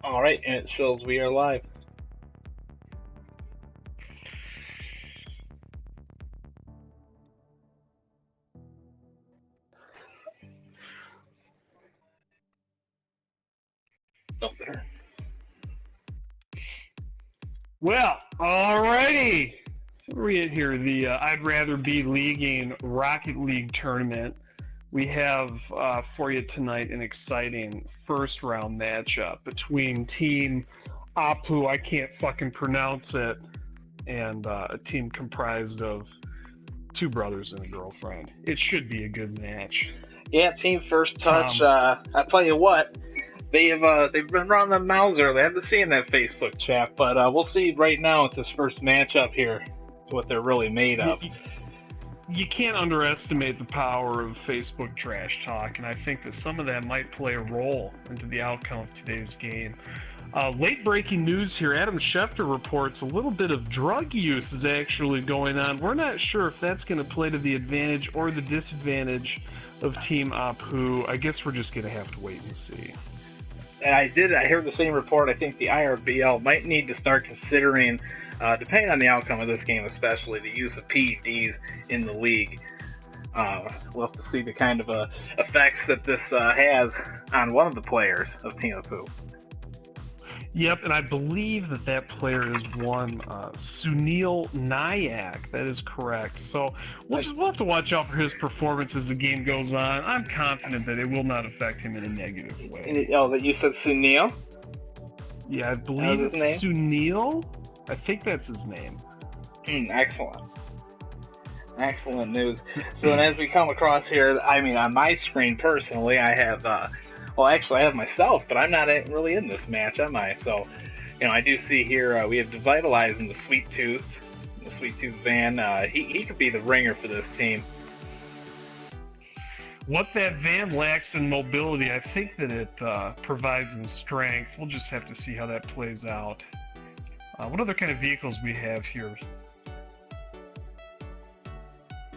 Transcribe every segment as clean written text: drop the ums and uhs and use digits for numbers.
Alright, and it shows we are live. Oh, there. Well, alrighty. So we're here, the I'd Rather Be Leaguing Rocket League tournament. We have for you tonight an exciting first round matchup between Team Apu, I can't fucking pronounce it, and a team comprised of two brothers and a girlfriend. It should be a good match. Yeah, Team First Touch. I tell you what, they've been running their mouths early. I haven't seen that Facebook chat, but we'll see right now with this first matchup here what they're really made of. You can't underestimate the power of Facebook trash talk, and I think that some of that might play a role into the outcome of today's game. Late breaking news here. Adam Schefter reports a little bit of drug use is actually going on. We're not sure if that's going to play to the advantage or the disadvantage of Team Apu. I guess we're just going to have to wait and see. And I heard the same report. I think the iRBL might need to start considering, depending on the outcome of this game especially, the use of PEDs in the league. We'll have to see the kind of effects that this has on one of the players of Team Apu. Yep, and I believe that player is one Sunil Nayak. That is correct. So we'll have to watch out for his performance as the game goes on. I'm confident that it will not affect him in a negative way. That you said Sunil? Yeah, I believe it's Sunil. I think that's his name. Excellent. Excellent news. So then as we come across here, I mean, on my screen personally, I have... Well, actually, I have myself, but I'm not really in this match, am I? So, I do see here we have Devitalize in the Sweet Tooth van. He could be the ringer for this team. What that van lacks in mobility, I think that it provides in strength. We'll just have to see how that plays out. What other kind of vehicles we have here?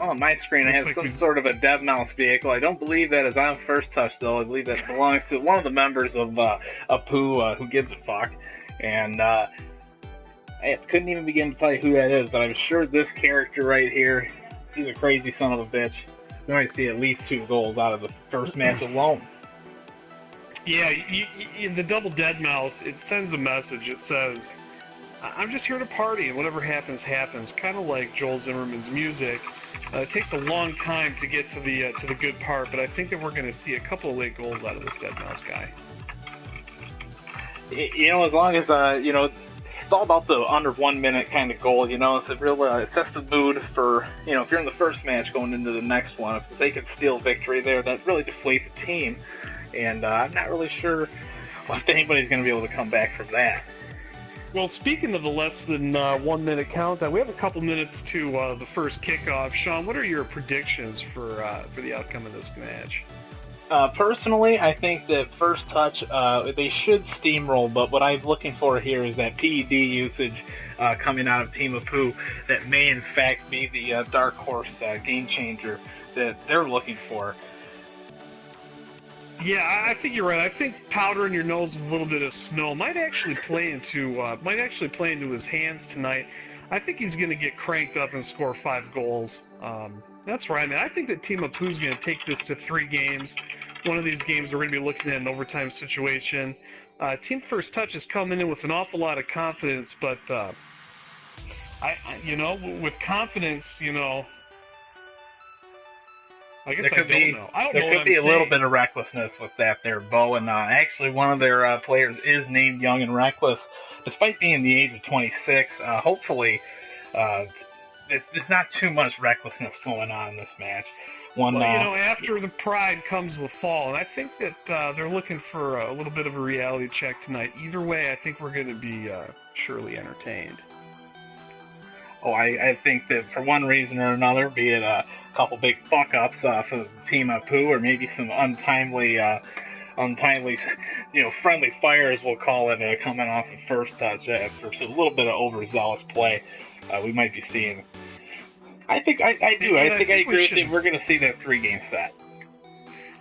On my screen, I have some sort of a dev mouse vehicle. I don't believe that is on First Touch, though. I believe that belongs to one of the members of Apu, who gives a fuck. And I couldn't even begin to tell you who that is, but I'm sure this character right here, he's a crazy son of a bitch. We might see at least 2 goals out of the first match alone. Yeah, in the double dead mouse, it sends a message. It says, I'm just here to party, and whatever happens, happens. Kind of like Joel Zimmerman's music. It takes a long time to get to the good part, but I think that we're going to see a couple of late goals out of this dead mouse guy. As long as it's all about the under 1 minute kind of goal. It's a real it sets the mood for if you're in the first match going into the next one. If they can steal victory there, that really deflates a team, and I'm not really sure if anybody's going to be able to come back from that. Well, speaking of the less than 1 minute countdown, we have a couple minutes to the first kickoff. Sean, what are your predictions for the outcome of this match? Personally, I think that First Touch, they should steamroll, but what I'm looking for here is that PED usage coming out of Team Apu that may in fact be the dark horse game changer that they're looking for. Yeah, I think you're right. I think powder in your nose with a little bit of snow might actually play into his hands tonight. I think he's going to get cranked up and score 5 goals. That's right, man. I think that Team Apu's going to take this to 3 games. One of these games we're going to be looking at an overtime situation. Team First Touch is coming in with an awful lot of confidence, but with confidence, I guess I don't know. There could be a little bit of recklessness with that there, Bo. And actually, one of their players is named Young and Reckless. Despite being the age of 26, hopefully there's not too much recklessness going on in this match. After the pride comes the fall, and I think that they're looking for a little bit of a reality check tonight. Either way, I think we're going to be surely entertained. Oh, I think that for one reason or another, be it a couple big fuck-ups for the Team Apu, or maybe some untimely, friendly fires, we'll call it, coming off of First Touch for a little bit of overzealous play we might be seeing. I think I agree with you. We're going to see that 3-game set.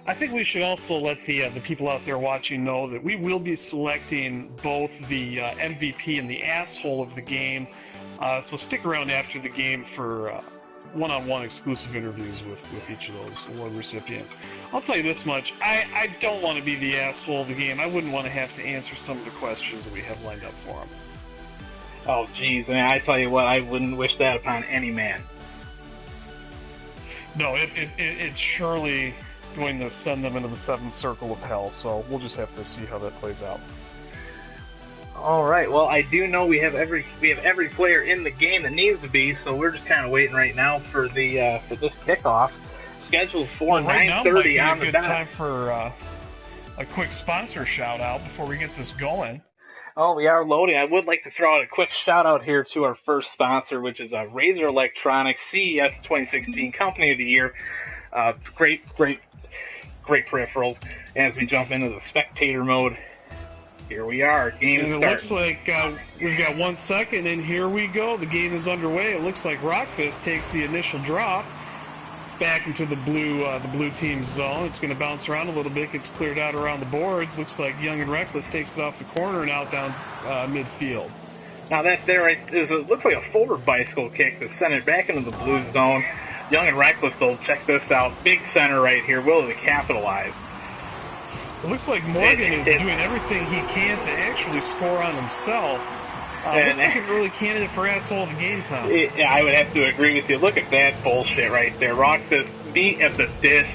I think we should also let the people out there watching know that we will be selecting both the MVP and the asshole of the game. So stick around after the game for one-on-one exclusive interviews with each of those award recipients. I'll tell you this much, I don't want to be the asshole of the game. I wouldn't want to have to answer some of the questions that we have lined up for them. Oh, geez, man, I tell you what, I wouldn't wish that upon any man. No, it's surely going to send them into the seventh circle of hell, so we'll just have to see how that plays out. All right. Well, I do know we have every player in the game that needs to be, so we're just kind of waiting right now for the for this kickoff, scheduled for 9:30 on the dot. Good time for a quick sponsor shout out before we get this going. Oh, we are loading. I would like to throw out a quick shout out here to our first sponsor, which is Razer Electronics CES 2016 Company of the Year. Great peripherals. As we jump into the spectator mode, here we are. Game is starting. It looks like we've got 1 second, and here we go. The game is underway. It looks like Rockfist takes the initial drop back into the blue team's zone. It's going to bounce around a little bit. Gets cleared out around the boards. Looks like Young and Reckless takes it off the corner and out down midfield. Now that there looks like a forward bicycle kick that sent it back into the blue zone. Young and Reckless, though, check this out. Big center right here, will to capitalize. It looks like Morgan is doing everything he can to actually score on himself. Looks like an early candidate for asshole of the game, Tom. I would have to agree with you. Look at that bullshit right there. Rockfist beat at the dish,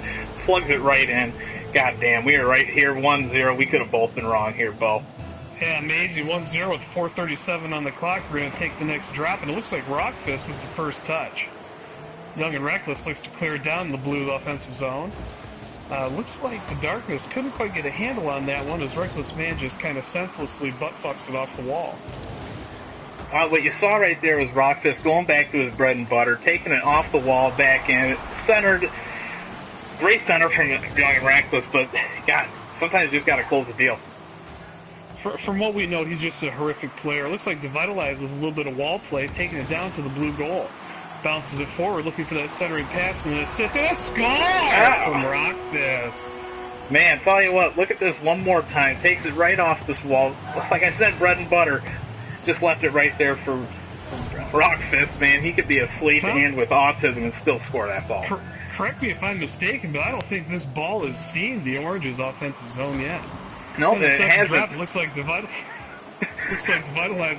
plugs it right in. God damn, we are right here, 1-0. We could have both been wrong here, Bo. Yeah, amazing. 1-0 with 4:37 on the clock. We're going to take the next drop, and it looks like Rockfist with the first touch. Young and Reckless looks to clear down in the blue offensive zone. Looks like the Darkness couldn't quite get a handle on that one as Reckless Man just kind of senselessly butt-fucks it off the wall. What you saw right there was Rockfist going back to his bread and butter, taking it off the wall, back in, centered. Great center from Young and Reckless, but God, sometimes you just got to close the deal. From what we know, he's just a horrific player. Looks like Devitalized with a little bit of wall play, taking it down to the blue goal. Bounces it forward, looking for that centering pass, and an assist, and a score from Rockfist. Man, tell you what, look at this one more time. Takes it right off this wall. Like I said, bread and butter. Just left it right there for Rockfist, man. He could be asleep and with autism and still score that ball. Correct me if I'm mistaken, but I don't think this ball has seen the Orange's offensive zone yet. No, it hasn't. Drop, looks like Devitalized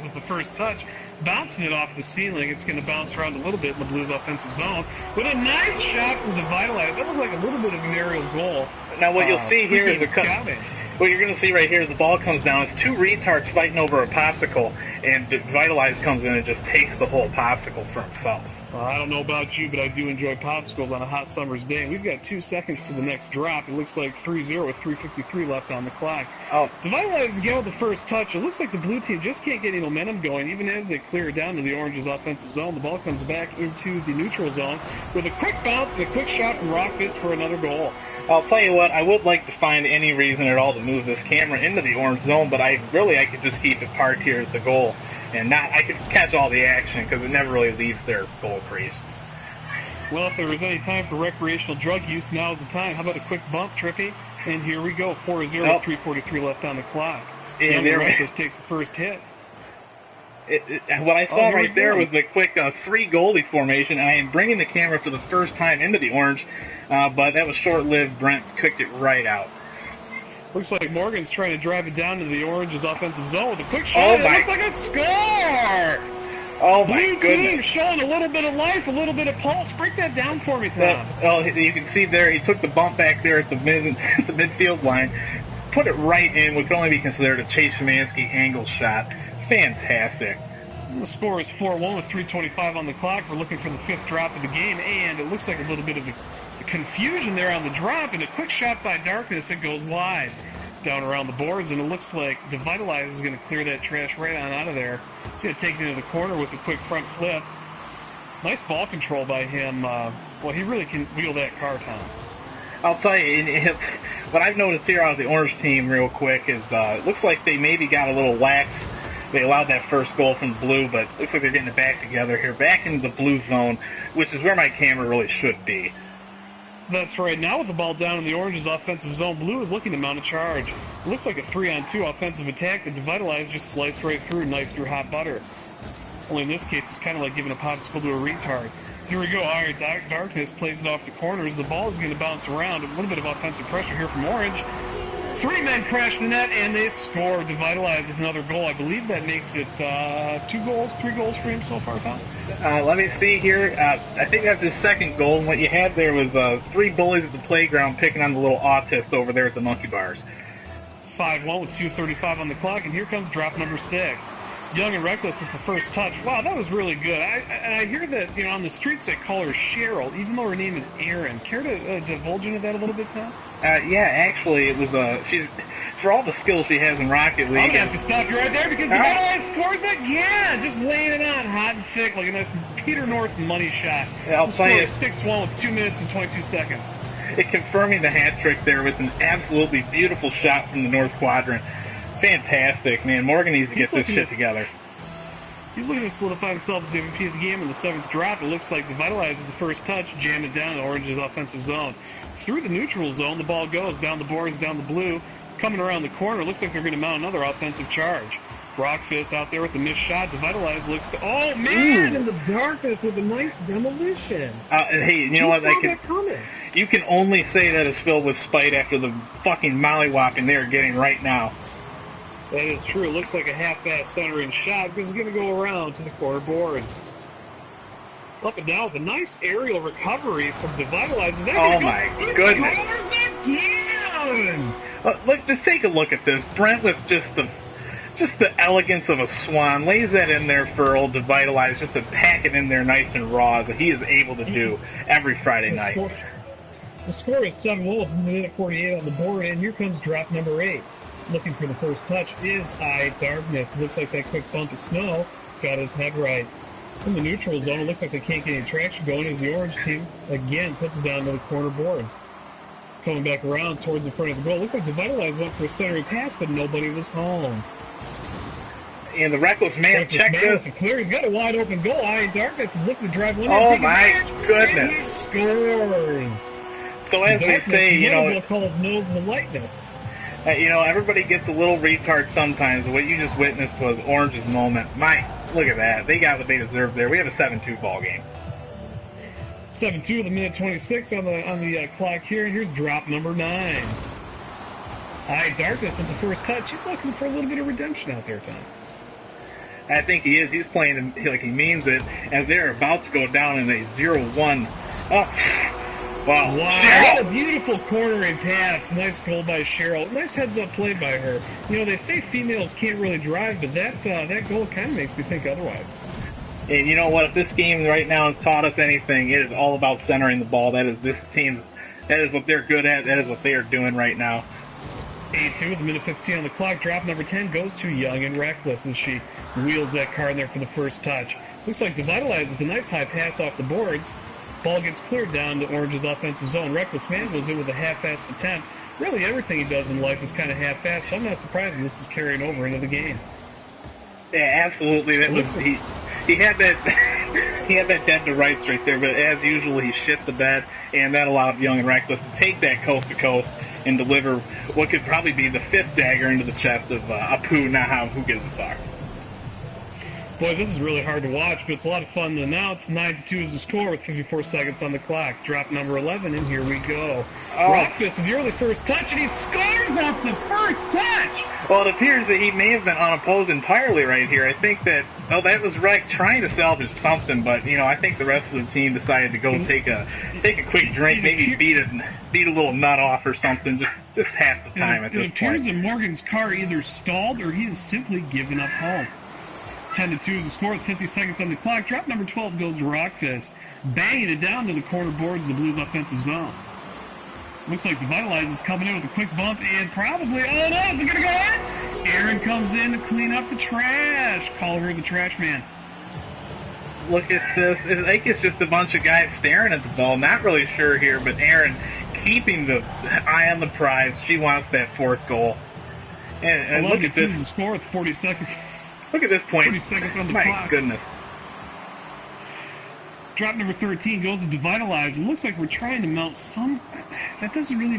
with the first touch. Bouncing it off the ceiling, it's going to bounce around a little bit in the Blues' offensive zone. With a nice shot from Devitalized. That looked like a little bit of an aerial goal. Now what you'll see here is what you're going to see right here is the ball comes down. It's two retards fighting over a popsicle, and Devitalized comes in and just takes the whole popsicle for himself. Well, I don't know about you, but I do enjoy popsicles on a hot summer's day. We've got 2 seconds to the next drop. It looks like 3-0 with 3:53 left on the clock. Oh, Devitalized again with the first touch. It looks like the blue team just can't get any momentum going, even as they clear it down to the Orange's offensive zone. The ball comes back into the neutral zone with a quick bounce and a quick shot from Rockfist for another goal. I'll tell you what, I would like to find any reason at all to move this camera into the orange zone, but I could just keep it parked here at the goal. And I could catch all the action because it never really leaves their goal crease. Well, if there was any time for recreational drug use, now's the time. How about a quick bump, Trippy? And here we go, 4-0 with 3:43 left on the clock. And Reckless takes the first hit. What I saw right there was the quick three-goalie formation, and I am bringing the camera for the first time into the orange, but that was short-lived. Brent kicked it right out. Looks like Morgan's trying to drive it down to the Orange's offensive zone with a quick shot. It looks like a score! Oh, my goodness. Blue team showing a little bit of life, a little bit of pulse. Break that down for me, Tom. You can see there, he took the bump back there at the midfield line, put it right in what could only be considered a Chase Szymanski angle shot. Fantastic. The score is 4-1 with 3:25 on the clock. We're looking for the fifth drop of the game, and it looks like a little bit of a confusion there on the drop, and a quick shot by Darkness. It goes wide down around the boards, and it looks like Devitalized is going to clear that trash right on out of there. He's going to take it into the corner with a quick front flip. Nice ball control by him. Well, he really can wheel that car, Tom. I'll tell you, what I've noticed here out of the Orange team real quick is it looks like they maybe got a little lax. They allowed that first goal from the blue, but it looks like they're getting it back together here, back into the blue zone, which is where my camera really should be. That's right. Now with the ball down in the Orange's offensive zone, Blue is looking to mount a charge. It looks like a 3-on-2 offensive attack that Devitalize just sliced right through, knife through hot butter. Only in this case, it's kind of like giving a popsicle to a retard. Here we go. All right, Darkness plays it off the corners. The ball is going to bounce around. A little bit of offensive pressure here from Orange. 3 men crash the net, and they score. Devitalize with another goal. I believe that makes it 3 goals for him so far, Tom. Let me see here. I think that's his second goal. And what you had there was 3 bullies at the playground picking on the little autist over there at the monkey bars. 5-1 with 2:35 on the clock, and here comes drop number 6. Young and Reckless with the first touch. Wow, that was really good. I hear that, on the streets they call her Cheryl, even though her name is Erin. Care to divulge into that a little bit, Tom? Yeah, actually, it was, she's, for all the skills she has in Rocket League. I'm going to have to stop you right there because Devitalize scores again! Just laying it on hot and thick like a nice Peter North money shot. Yeah, I'll tell you. 6-1 with 2 minutes and 22 seconds. It confirming the hat trick there with an absolutely beautiful shot from the North Quadrant. Fantastic, man. Morgan needs to get this shit together. He's looking to solidify himself as the MVP of the game in the 7th drop. It looks like Devitalize with the first touch, jam it down in Orange's offensive zone. Through the neutral zone, the ball goes down the boards, down the blue. Coming around the corner, looks like they're going to mount another offensive charge. Rockfist out there with the missed shot. Devitalize looks to... Oh, man! In the darkness with a nice demolition. Hey, you know what? You can only say that is filled with spite after the fucking mollywhopping they're getting right now. That is true. It looks like a half-ass centering shot because it's going to go around to the corner boards. Up and down with a nice aerial recovery from Devitalize. Oh, my goodness. Again! Look, just take a look at this. Brent with just the elegance of a swan lays that in there for old Devitalize just to pack it in there nice and raw as he is able to do every Friday night. The score is 7-1 with 1:48 on the board, and here comes drop number 8. Looking for the first touch is iDarkness. Looks like that quick bump of snow got his head right. In the neutral zone, it looks like they can't get any traction going as the Orange team, again, puts it down to the corner boards. Coming back around towards the front of the goal. Looks like Devitalize went for a centering pass, but nobody was home. And the Reckless man, check this. Clear. He's got a wide open goal. iDarkness is looking to drive one in. Oh, my goodness. And he scores. So as they say, calls nose the lightness. Everybody gets a little retard sometimes. What you just witnessed was Orange's moment. Look at that. They got what they deserved there. We have a 7-2 ball game. 7-2 with a minute 26 on the clock here. And here's drop number 9. iDarkness with the first touch. He's looking for a little bit of redemption out there, Tom. I think he is. He's playing like he means it. As they're about to go down in a 0-1. Oh. Wow. What a beautiful cornering pass. Nice goal by Cheryl. Nice heads-up play by her. They say females can't really drive, but that goal kind of makes me think otherwise. And you know what? If this game right now has taught us anything, it is all about centering the ball. That is this team's. That is what they're good at. That is what they are doing right now. 8-2 with a minute 15 on the clock. Drop number 10 goes to Young and Reckless as she wheels that car in there for the first touch. Looks like Devitalize with a nice high pass off the boards. Ball gets cleared down to Orange's offensive zone. Reckless man goes in with a half-assed attempt. Really, everything he does in life is kind of half-assed, so I'm not surprised this is carrying over into the game. Yeah, absolutely. That was he had that he had that dead to rights right there, but as usual, he shit the bed, and that allowed Young and Reckless to take that coast to coast and deliver what could probably be the 5th dagger into the chest of Apu Naha. Who gives a fuck? Boy, this is really hard to watch, but it's a lot of fun to announce. 9-2 is the score with 54 seconds on the clock. Drop number 11, and here we go. Rockfist with the early first touch, and he scores off the first touch! Well, it appears that he may have been unopposed entirely right here. I think that, that was Reck trying to salvage something, but, I think the rest of the team decided to go take a quick drink, maybe beat a little nut off or something, just pass the time at this point. It appears that Morgan's car either stalled or he has simply given up home. 10-2 is the score with 50 seconds on the clock. Drop number 12 goes to Rockfist, banging it down to the corner boards of the Blues' offensive zone. Looks like Devitalize is coming in with a quick bump and probably, oh no, is it going to go in? Aaron comes in to clean up the trash. Call her the trash man. Look at this. I think it's just a bunch of guys staring at the ball. Not really sure here, but Aaron keeping the eye on the prize. She wants that 4th goal. And look at this. The score with 40 seconds. Look at this point. 30 seconds on the My clock. goodness. Drop number 13 goes to Devitalize, and looks like we're trying to mount some... That doesn't really